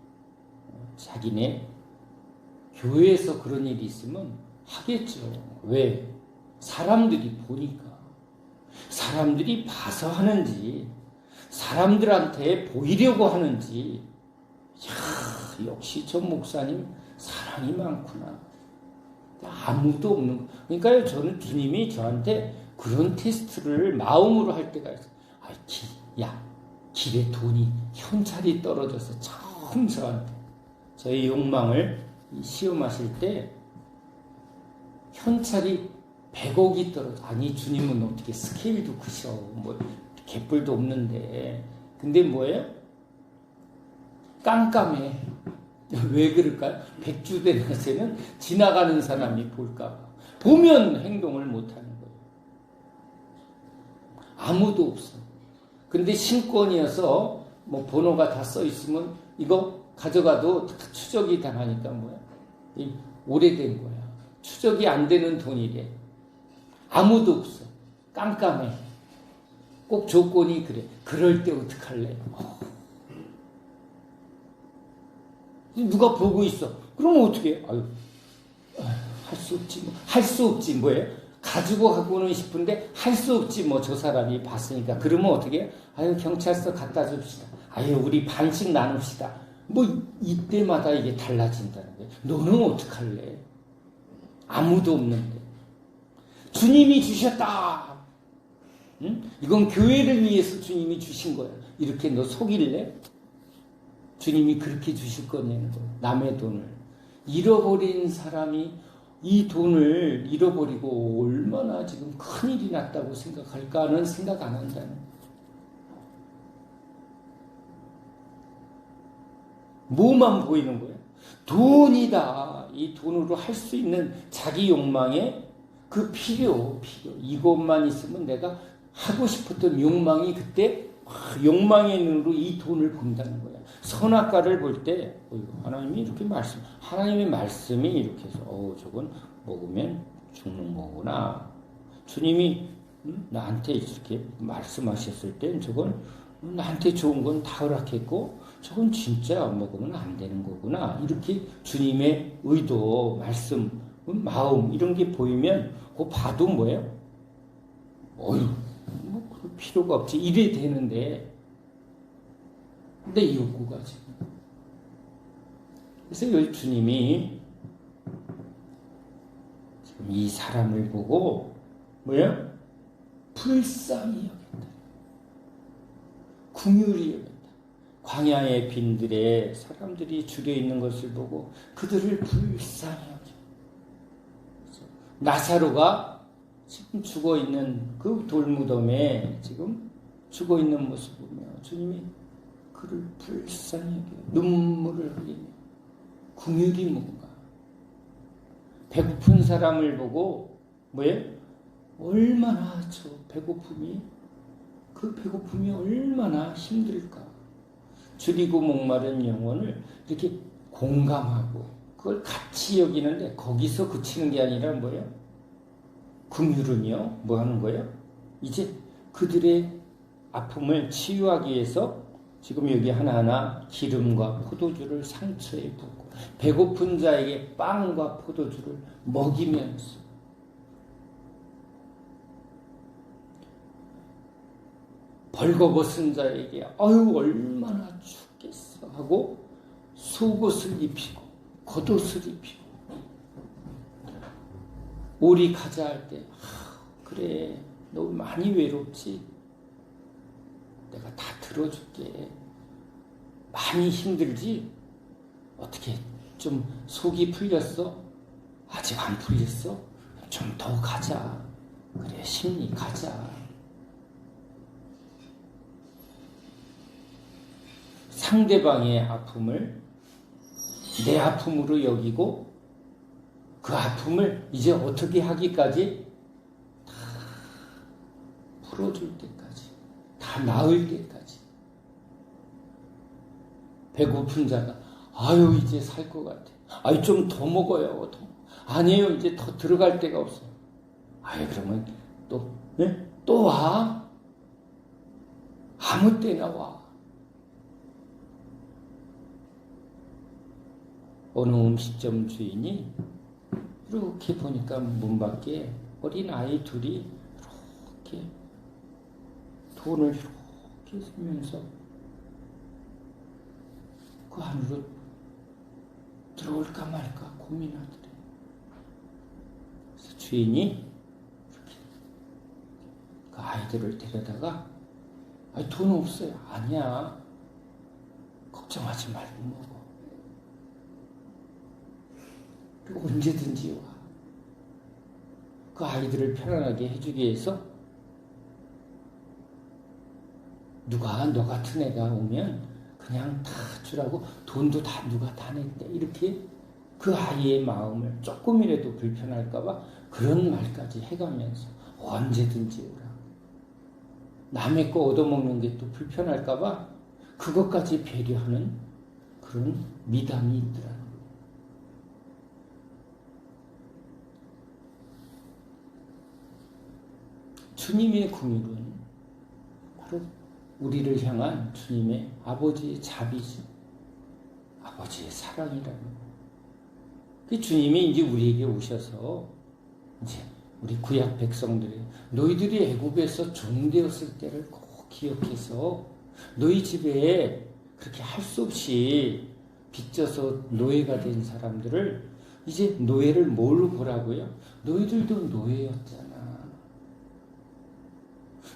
자기네 교회에서 그런 일이 있으면 하겠죠. 왜? 사람들이 보니까. 사람들이 봐서 하는지, 사람들한테 보이려고 하는지, 역시 저 목사님 사랑이 많구나. 아무도 없는 거. 그러니까요, 저는 주님이 저한테 그런 테스트를 마음으로 할 때가 있어요. 길에 돈이, 현찰이 떨어져서 처음 저한테 저의 욕망을 시험하실 때 현찰이 100억이 떨어져. 아니, 주님은 어떻게 스케일도 크셔. 뭐 개뿔도 없는데. 근데 뭐예요? 깜깜해. 왜 그럴까요? 백주된 것에는 지나가는 사람이 볼까. 보면 행동을 못하는 거예요. 아무도 없어. 근데 신권이어서 뭐 번호가 다 써 있으면 이거 가져가도 다 추적이 당하니까 뭐야? 오래된 거야. 추적이 안 되는 돈이래. 아무도 없어. 깜깜해. 꼭 조건이 그래. 그럴 때 어떡할래? 누가 보고 있어. 그러면 어떻게 해? 할 수 없지. 할 수 없지. 뭐예요? 가지고 가고는 싶은데 할 수 없지. 저 사람이 봤으니까. 그러면 어떻게 해? 경찰서 갖다 줍시다. 우리 반씩 나눕시다. 이때마다 이게 달라진다는 거예요. 너는 어떡할래? 아무도 없는데. 주님이 주셨다. 응? 이건 교회를 위해서 주님이 주신 거야. 이렇게 너 속일래? 주님이 그렇게 주실 거냐는 거예요. 남의 돈을. 잃어버린 사람이 이 돈을 잃어버리고 얼마나 지금 큰일이 났다고 생각할까는 생각 안 한다는 거예요. 뭐만 보이는 거예요? 돈이다. 이 돈으로 할 수 있는 자기 욕망의 그 필요. 이것만 있으면 내가 하고 싶었던 욕망이 그때 욕망의 눈으로 이 돈을 본다는 거야. 선악과를 볼 때 하나님이 이렇게 하나님의 말씀이 이렇게 해서 저건 먹으면 죽는 거구나. 주님이 나한테 이렇게 말씀하셨을 땐 저건 나한테 좋은 건 다 허락했고 저건 진짜 먹으면 안 되는 거구나. 이렇게 주님의 의도, 말씀, 마음 이런 게 보이면 그거 봐도 뭐예요? 어휴, 뭐 그럴 필요가 없지. 이래 되는데 내 욕구가 지금. 그래서 여기 주님이 지금 이 사람을 보고 뭐예요? 불쌍히 여긴다. 긍휼히 여긴다. 광야의 빈들에 사람들이 죽여 있는 것을 보고 그들을 불쌍히 여겨. 나사로가 지금 죽어 있는 그 돌무덤에 지금 죽어 있는 모습을 보며 주님이 그를 불쌍히 여겨 눈물을 흘리며 긍휼이 뭔가 배고픈 사람을 보고 뭐예요? 얼마나 저 배고픔이 그 배고픔이 얼마나 힘들까. 줄이고 목마른 영혼을 이렇게 공감하고 그걸 같이 여기는데 거기서 그치는 게 아니라 뭐예요? 긍휼은요 뭐 하는 거예요? 이제 그들의 아픔을 치유하기 위해서 지금 여기 하나하나 기름과 포도주를 상처에 붓고 배고픈 자에게 빵과 포도주를 먹이면서 벌거벗은 자에게 아유 얼마나 춥겠어 하고 속옷을 입히고 겉옷을 입히고 오리 가자 할 때 그래 너 많이 외롭지? 내가 다 들어줄게. 많이 힘들지? 어떻게 좀 속이 풀렸어? 아직 안 풀렸어? 좀 더 가자. 그래 심리 가자. 상대방의 아픔을 내 아픔으로 여기고 그 아픔을 이제 어떻게 하기까지 다 풀어줄 때까지 다 나을 때까지 배고픈 자가 아유 이제 살 것 같아. 아유 좀 더 먹어요. 아니에요 이제 더 들어갈 데가 없어요. 아유 그러면 또 와? 아무 때나 와. 어느 음식점 주인이 이렇게 보니까 문 밖에 어린 아이 둘이 이렇게 돈을 이렇게 쓰면서 그 안으로 들어올까 말까 고민하더래. 그래서 주인이 이렇게 그 아이들을 데려다가 아니 돈 없어요. 아니야. 걱정하지 말고 먹어. 그리고 언제든지 와. 그 아이들을 편안하게 해주기 위해서 누가 너 같은 애가 오면 그냥 다 주라고 돈도 다 누가 다 냈대. 이렇게 그 아이의 마음을 조금이라도 불편할까봐 그런 말까지 해가면서 언제든지 오라. 남의 거 얻어먹는 게 또 불편할까봐 그것까지 배려하는 그런 미담이 있더라. 주님의 긍휼은 바로 우리를 향한 주님의 아버지의 자비지, 아버지의 사랑이라는 거예요. 그 주님이 이제 우리에게 오셔서 이제 우리 구약 백성들이 너희들이 애굽에서 종되었을 때를 꼭 기억해서 너희 집에 그렇게 할 수 없이 빚져서 노예가 된 사람들을 이제 노예를 뭘로 보라고요? 너희들도 노예였잖아.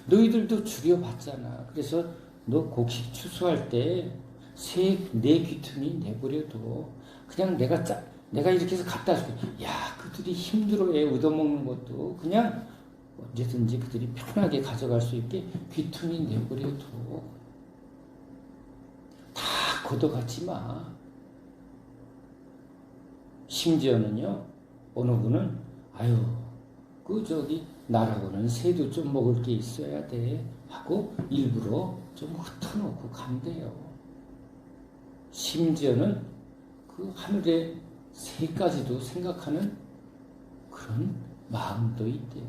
너희들도 죽여봤잖아. 그래서 너 곡식 추수할 때 내 귀퉁이 내버려둬. 그냥 내가 이렇게 해서 갖다 줄게. 야, 그들이 힘들어해 얻어먹는 것도 그냥 언제든지 그들이 편하게 가져갈 수 있게 귀퉁이 내버려둬. 다 걷어가지 마. 심지어는요, 어느 분은 아유 나라고는 새도 좀 먹을 게 있어야 돼 하고 일부러 좀 흩어놓고 간대요. 심지어는 그 하늘의 새까지도 생각하는 그런 마음도 있대요.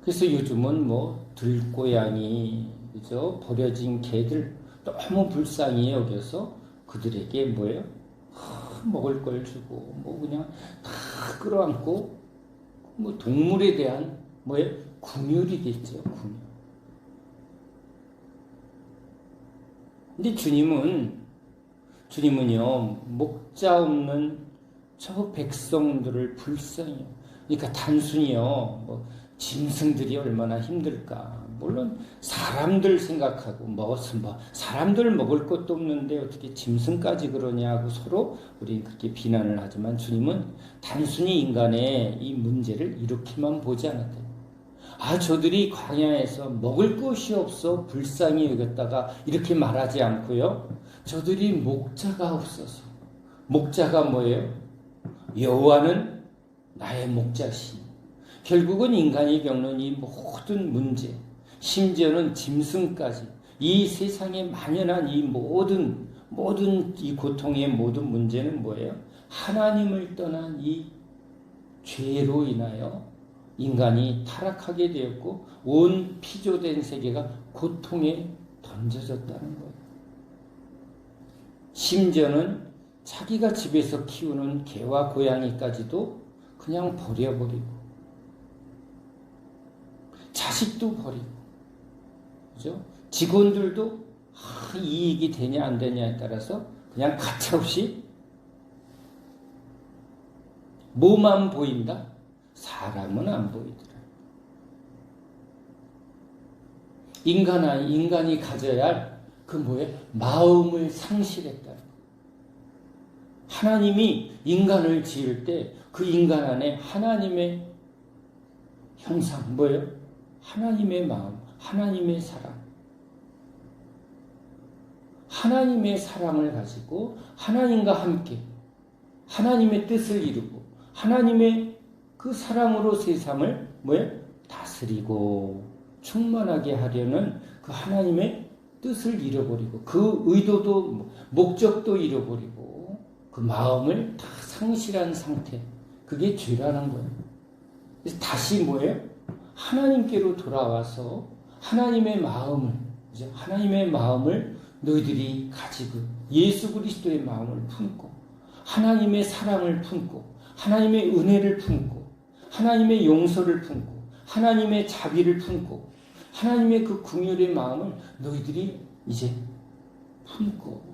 그래서 요즘은 뭐 들고양이, 그죠? 버려진 개들 너무 불쌍히 여겨서 그들에게 뭐예요? 먹을 걸 주고 뭐 그냥 다 끌어안고 뭐 동물에 대한 뭐예요? 궁휼이겠죠. 궁휼. 근데 주님은요 목자 없는 저 백성들을 불쌍해요. 그러니까 단순히요 뭐 짐승들이 얼마나 힘들까. 물론 사람들 생각하고 뭐 사람들 먹을 것도 없는데 어떻게 짐승까지 그러냐고 서로 우리는 그렇게 비난을 하지만 주님은 단순히 인간의 이 문제를 이렇게만 보지 않았대요. 저들이 광야에서 먹을 것이 없어 불쌍히 여겼다가 이렇게 말하지 않고요. 저들이 목자가 없어서. 목자가 뭐예요? 여호와는 나의 목자시니. 결국은 인간이 겪는 이 모든 문제, 심지어는 짐승까지 이 세상에 만연한 이 모든 이 고통의 모든 문제는 뭐예요? 하나님을 떠난 이 죄로 인하여 인간이 타락하게 되었고 온 피조된 세계가 고통에 던져졌다는 거예요. 심지어는 자기가 집에서 키우는 개와 고양이까지도 그냥 버려버리고 자식도 버리고, 그죠? 직원들도 이익이 되냐 안 되냐에 따라서 그냥 가차없이 뭐만 보인다? 사람은 안 보이더라. 인간이 가져야 할 그 뭐에 마음을 상실했다. 하나님이 인간을 지을 때 그 인간 안에 하나님의 형상 뭐예요? 하나님의 마음, 하나님의 사랑. 하나님의 사랑을 가지고 하나님과 함께 하나님의 뜻을 이루고 하나님의 그 사랑으로 세상을 뭐예요? 다스리고 충만하게 하려는 그 하나님의 뜻을 잃어버리고 그 의도도 목적도 잃어버리고 그 마음을 다 상실한 상태. 그게 죄라는 거예요. 그래서 다시 뭐예요? 하나님께로 돌아와서 하나님의 마음을 너희들이 가지고 예수 그리스도의 마음을 품고 하나님의 사랑을 품고 하나님의 은혜를 품고 하나님의 용서를 품고 하나님의 자비를 품고 하나님의 그 긍휼의 마음을 너희들이 이제 품고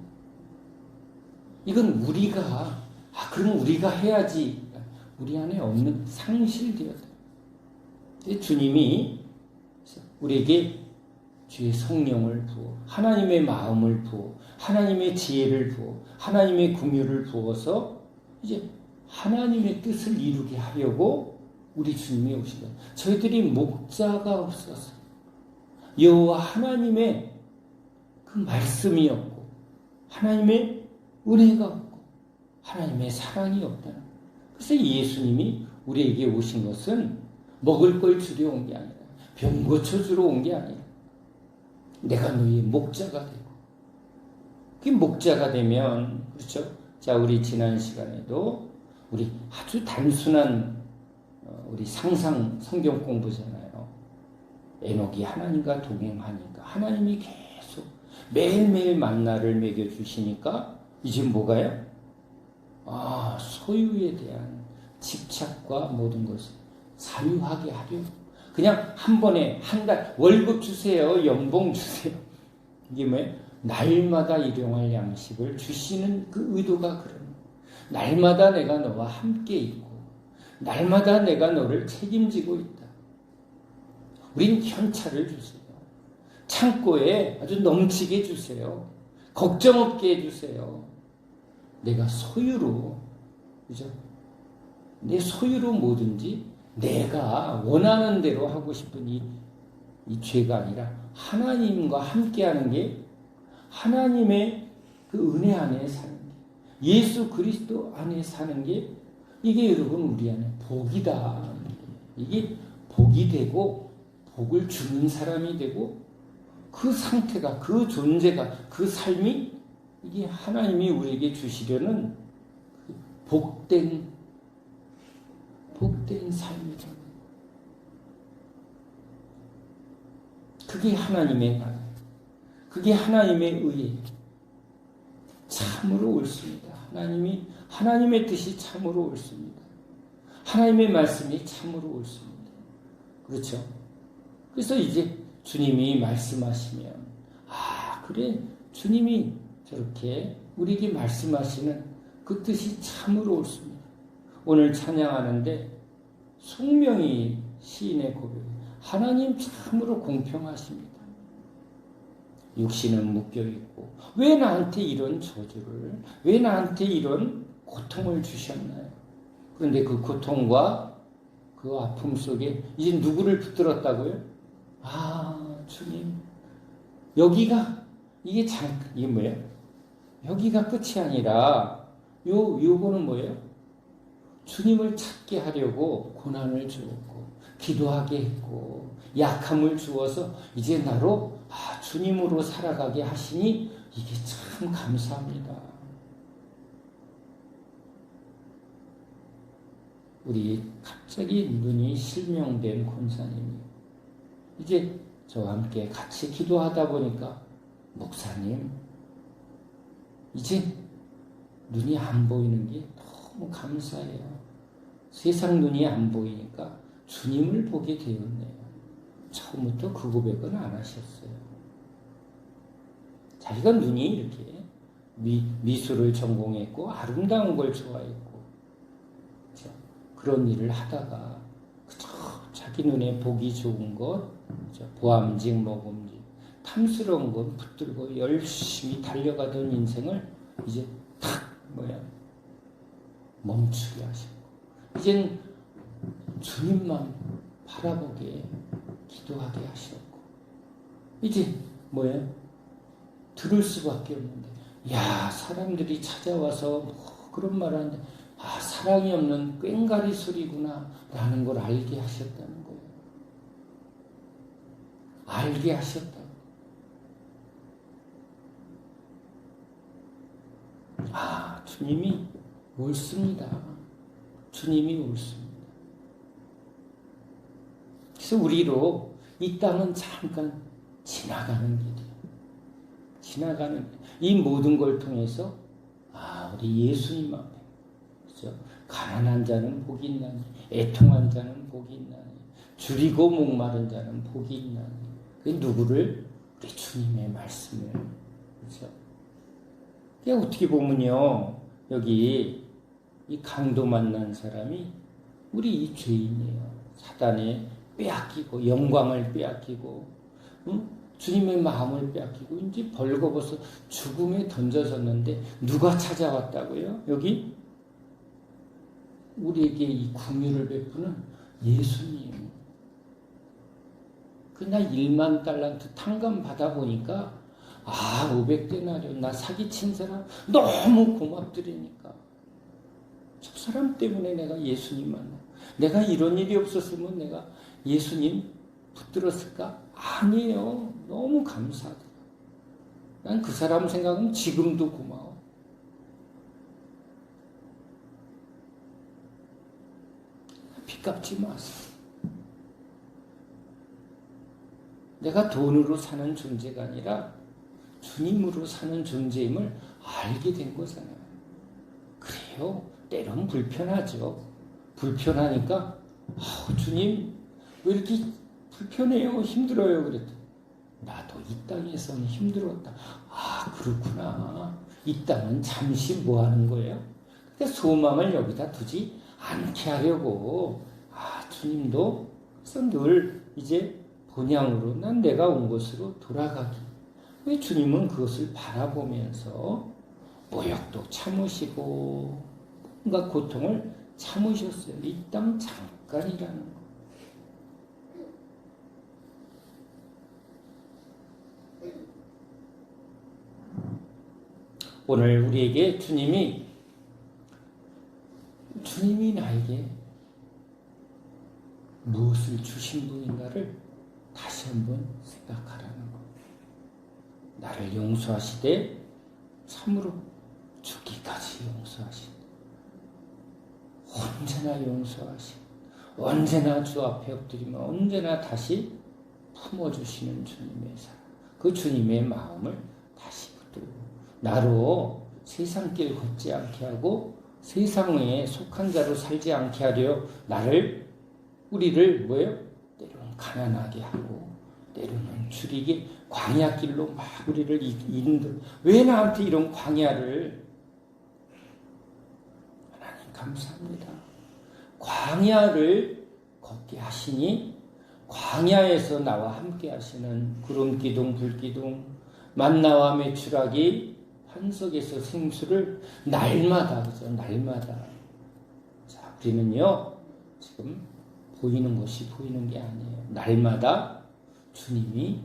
이건 그럼 우리가 해야지. 우리 안에 없는 상실되었다. 주님이 우리에게 주의 성령을 부어 하나님의 마음을 부어 하나님의 지혜를 부어 하나님의 긍휼을 부어서 이제 하나님의 뜻을 이루게 하려고 우리 주님이 오신 거예요. 저희들이 목자가 없어서 여호와 하나님의 그 말씀이 없고 하나님의 은혜가 없고 하나님의 사랑이 없다는 거예요. 그래서 예수님이 우리에게 오신 것은 먹을 걸 주려 온 게 아니라 병 고쳐주러 온 게 아니라 내가 너희의 목자가 되고 그 목자가 되면 그렇죠? 자, 우리 지난 시간에도 우리 아주 단순한 우리 상상 성경 공부잖아요. 에녹이 하나님과 동행하니까 하나님이 계속 매일매일 만나를 먹여주시니까 이제 뭐가요? 소유에 대한 집착과 모든 것을 사유하게 하려. 그냥 한 번에 한 달 월급 주세요. 연봉 주세요. 이게 뭐예요? 날마다 일용할 양식을 주시는 그 의도가 그런 거예요. 날마다 내가 너와 함께 있고 날마다 내가 너를 책임지고 있다. 우린 현찰을 주세요. 창고에 아주 넘치게 주세요. 걱정 없게 해주세요. 내가 소유로, 그죠? 내 소유로 뭐든지 내가 원하는 대로 하고 싶은 이 죄가 아니라 하나님과 함께하는 게 하나님의 그 은혜 안에 사는 게 예수 그리스도 안에 사는 게 이게 여러분 우리 안에 복이다. 이게 복이 되고 복을 주는 사람이 되고 그 상태가 그 존재가 그 삶이 이게 하나님이 우리에게 주시려는 복된 삶이죠. 그게 하나님의 나라예요. 그게 하나님의 의예요. 참으로 옳습니다. 하나님의 뜻이 참으로 옳습니다. 하나님의 말씀이 참으로 옳습니다. 그렇죠? 그래서 이제 주님이 말씀하시면, 그래, 주님이 저렇게 우리에게 말씀하시는 그 뜻이 참으로 옳습니다. 오늘 찬양하는데 송명희 시인의 고백, 하나님 참으로 공평하십니다. 육신은 묶여있고 왜 나한테 이런 저주를, 왜 나한테 이런 고통을 주셨나요? 그런데 그 고통과 그 아픔 속에 이제 누구를 붙들었다고요? 주님, 이게 뭐예요? 여기가 끝이 아니라 요거는 뭐예요? 주님을 찾게 하려고 고난을 주었고 기도하게 했고 약함을 주어서 이제 나로 주님으로 살아가게 하시니 이게 참 감사합니다. 우리 갑자기 눈이 실명된 권사님이 이제 저와 함께 같이 기도하다 보니까 목사님, 이제 눈이 안 보이는 게 너무 감사해요. 세상 눈이 안 보이니까 주님을 보게 되었네요. 처음부터 그 고백은 안 하셨어요. 자기가 눈이 이렇게 미술을 전공했고 아름다운 걸 좋아했고 그렇죠? 그런 일을 하다가 그저 자기 눈에 보기 좋은 것, 그렇죠? 보암직 먹음직 탐스러운 것 붙들고 열심히 달려가던 인생을 이제 멈추게 하시고 이젠 주님만 바라보게 기도하게 하셨고 이제 들을 수밖에 없는데 사람들이 찾아와서 그런 말 하는데 사랑이 없는 꽹가리 소리구나 라는 걸 알게 하셨다는 거예요. 알게 하셨다. 주님이 옳습니다. 주님이 옳습니다. 그래서 우리로 이 땅은 잠깐 지나가는 길이에요. 이 모든 걸 통해서 우리 예수님 앞에 그렇죠? 가난한 자는 복이 있나니 애통한 자는 복이 있나니 줄이고 목마른 자는 복이 있나니 그 누구를? 우리 주님의 말씀을 그렇죠? 어떻게 보면요 여기 이 강도 만난 사람이 우리 이 죄인이에요. 사단에 빼앗기고 영광을 빼앗기고 주님의 마음을 빼앗기고 이제 벌거벗어 죽음에 던져졌는데 누가 찾아왔다고요? 여기 우리에게 이 긍휼을 베푸는 예수님. 나 1만 달란트 탕감 받아보니까 500데나리온 나 사기친 사람 너무 고맙더라니까. 저 사람 때문에 내가 예수님 만나. 내가 이런 일이 없었으면 내가 예수님 붙들었을까? 아니에요. 너무 감사하더라. 난 그 사람 생각은 지금도 고마워. 빚 갚지 마세요. 내가 돈으로 사는 존재가 아니라 주님으로 사는 존재임을 알게 된 거잖아요. 그래요. 때론 불편하죠. 불편하니까 주님 왜 이렇게 불편해요? 힘들어요. 그랬더니 나도 이 땅에서는 힘들었다. 그렇구나. 이 땅은 잠시 뭐 하는 거예요? 그러니까 소망을 여기다 두지 않게 하려고 주님도 그래서 늘 이제 본향으로 난 내가 온 곳으로 돌아가기. 왜 주님은 그것을 바라보면서 모욕도 참으시고 뭔가 고통을 참으셨어요. 이 땅 잠깐이라는 거. 오늘 우리에게 주님이 나에게 무엇을 주신 분인가를 다시 한번 생각하라는 것. 나를 용서하시되 참으로 죽기까지 용서하신 언제나 용서하신 언제나 주 앞에 엎드리면 언제나 다시 품어주시는 주님의 사랑, 그 주님의 마음을 다시 붙들고 나로 세상길 걷지 않게 하고 세상에 속한 자로 살지 않게 하려 우리를 때로는 가난하게 하고 때로는 줄이게 광야길로 막 우리를 인도. 왜 나한테 이런 광야를? 하나님 감사합니다. 광야를 걷게 하시니 광야에서 나와 함께 하시는 구름기둥 불기둥 만나와 메추라기 환석에서 생수를 날마다 그죠? 날마다. 자, 우리는요 지금 보이는 것이 보이는 게 아니에요. 날마다 주님이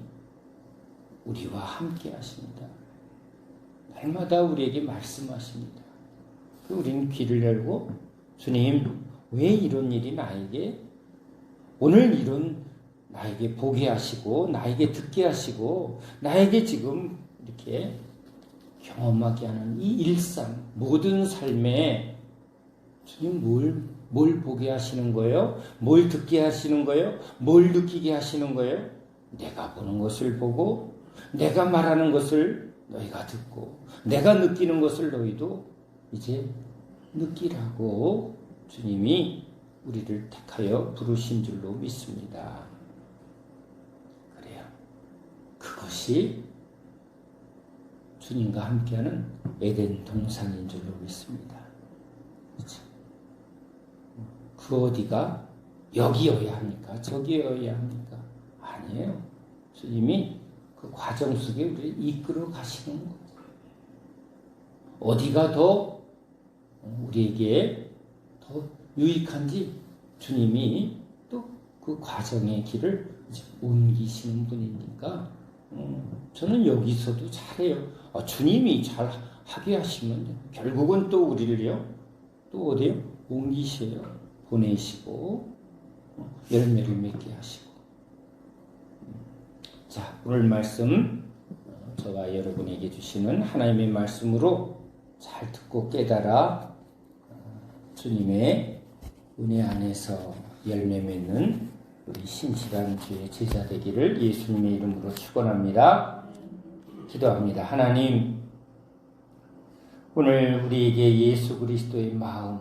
우리와 함께 하십니다. 날마다 우리에게 말씀하십니다. 우리는 귀를 열고 주님 왜 이런 일이 나에게 오늘 이런 나에게 보게 하시고 나에게 듣게 하시고 나에게 지금 이렇게 경험하게 하는 이 일상 모든 삶에 주님 뭘 보게 하시는 거예요? 뭘 듣게 하시는 거예요? 뭘 느끼게 하시는 거예요? 내가 보는 것을 보고 내가 말하는 것을 너희가 듣고 내가 느끼는 것을 너희도 이제 느끼라고 주님이 우리를 택하여 부르신 줄로 믿습니다. 그래요. 그것이 주님과 함께하는 에덴 동산인 줄로 믿습니다. 그렇죠? 그 어디가 여기여야 합니까? 저기여야 합니까? 아니에요. 주님이 그 과정 속에 우리를 이끌어 가시는 거죠. 어디가 더 우리에게 더 유익한지 주님이 또 그 과정의 길을 옮기시는 분이니까 저는 여기서도 잘해요. 주님이 잘 하게 하시면 결국은 또 우리를요 또 어디요? 옮기셔요. 보내시고 열매를 맺게 하시고. 자, 오늘 말씀 저와 여러분에게 주시는 하나님의 말씀으로 잘 듣고 깨달아 주님의 은혜 안에서 열매 맺는 우리 신실한 주의 제자 되기를 예수님의 이름으로 축원합니다. 기도합니다. 하나님, 오늘 우리에게 예수 그리스도의 마음,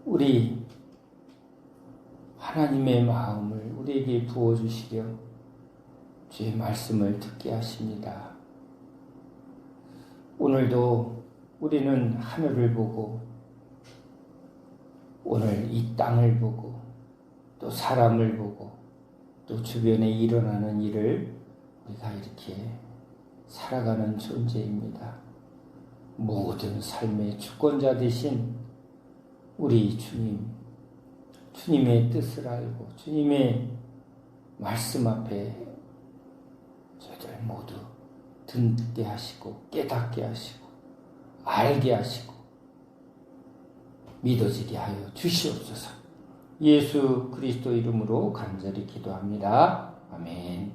우리 하나님의 마음을 우리에게 부어주시려 주의 말씀을 듣게 하십니다. 오늘도 우리는 하늘을 보고 오늘 이 땅을 보고 또 사람을 보고 또 주변에 일어나는 일을 우리가 이렇게 살아가는 존재입니다. 모든 삶의 주권자 되신 우리 주님의 뜻을 알고 주님의 말씀 앞에 저희들 모두 듣게 하시고 깨닫게 하시고 알게 하시고 믿어지게 하여 주시옵소서. 예수 그리스도 이름으로 간절히 기도합니다. 아멘.